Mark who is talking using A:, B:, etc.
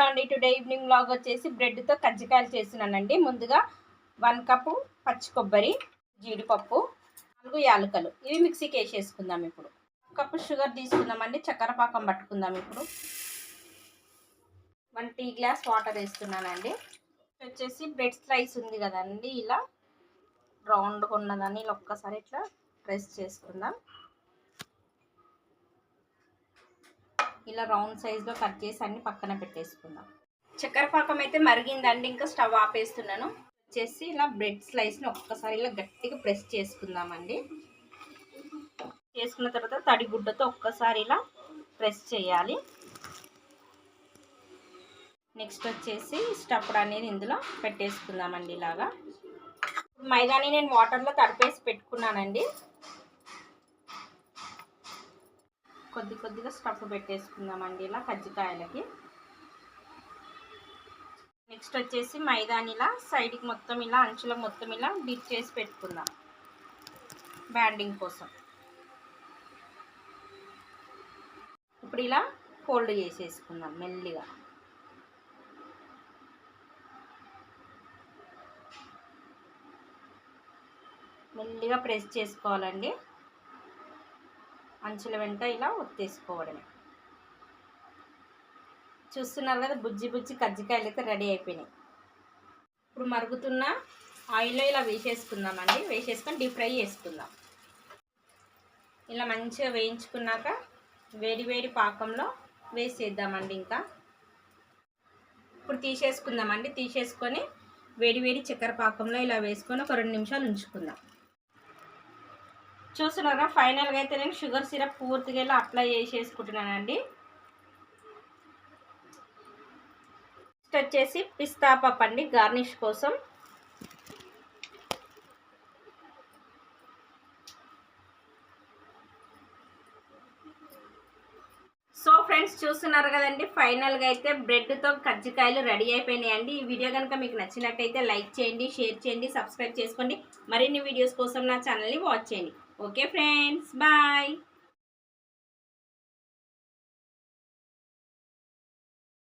A: Hello అండి, today evening vlog వచ్చేసి బ్రెడ్తో కజ్జికాయలు చేస్తున్నానండి. ముందుగా 1 కప్పు పచ్చి కొబ్బరి, జీడిపప్పు, 4 యాలకులు ఇవి మిక్సీకి వేసేసుకుందాం. ఇప్పుడు 1 కప్పు షుగర్ తీసుకుందామండి. చక్కెర పాకం పట్టుకుందాం. ఇప్పుడు 1 టీ గ్లాస్ వాటర్ వేస్తున్నానండి. వచ్చేసి బ్రెడ్ స్లైస్ ఉంది కదండి, ఇలా రౌండ్గా ఉన్నదాన్ని ఇలా ఒక్కసారి ఇట్లా ప్రెస్ చేసుకుందాం. ఇలా రౌండ్ సైజులో కట్ చేసి అన్ని పక్కన పెట్టేసుకుందాం. చక్కెర పాకం అయితే మరిగిందండి, ఇంకా స్టవ్ ఆపేస్తున్నాను. వచ్చేసి ఇలా బ్రెడ్ స్లైస్ని ఒక్కసారి ఇలా గట్టిగా ప్రెస్ చేసుకుందామండి. చేసుకున్న తర్వాత తడి గుడ్డతో ఒక్కసారి ఇలా ప్రెస్ చేయాలి. నెక్స్ట్ వచ్చేసి స్టఫ్డ్ అనేది ఇందులో పెట్టేసుకుందామండి. ఇలాగా మైదాని నేను వాటర్లో తడిపేసి పెట్టుకున్నానండి. కొద్దిగా స్టఫ్ పెట్టేసుకుందామండి ఇలా కజ్జికాయలకి. నెక్స్ట్ వచ్చేసి మైదాని ఇలా సైడ్కి మొత్తం ఇలా అంచులకు మొత్తం ఇలా డిప్ చేసి పెట్టుకుందాం బ్యాండింగ్ కోసం. ఇప్పుడు ఇలా ఫోల్డ్ చేసేసుకుందాం మెల్లిగా. మెల్లిగా ప్రెస్ చేసుకోవాలండి. అంచుల వెంట ఇలా ఒత్తేసుకోవడమే. చూస్తున్నారు కదా, బుజ్జి బుజ్జి కజ్జికాయలు అయితే రెడీ అయిపోయినాయి. ఇప్పుడు మరుగుతున్న ఆయిల్లో ఇలా వేసేసుకుందామండి. వేసేసుకొని డీప్ ఫ్రై చేసుకుందాం. ఇలా మంచిగా వేయించుకున్నాక వేడి వేడి పాకంలో వేసేద్దామండి. ఇంకా ఇప్పుడు తీసేసుకుందామండి. తీసేసుకొని వేడి వేడి చక్కెర పాకంలో ఇలా వేసుకొని ఒక 2 నిమిషాలు ఉంచుకుందాం. చూస్తున్నారా, ఫైనల్గా అయితే నేను షుగర్ సిరప్ పూర్తిగా ఇలా అప్లై చేసేసుకుంటున్నానండి. నెక్స్ట్ వచ్చేసి పిస్తా పప్పు అండి, గార్నిష్ కోసం. సో ఫ్రెండ్స్, చూస్తున్నారు కదండి, ఫైనల్గా అయితే బ్రెడ్తో కజ్జికాయలు రెడీ అయిపోయినాయండి. ఈ వీడియో కనుక మీకు నచ్చినట్టయితే లైక్ చేయండి, షేర్ చేయండి, సబ్స్క్రైబ్ చేసుకోండి. మరిన్ని వీడియోస్ కోసం నా ఛానల్ని వాచ్ చేయండి. Okay friends, bye.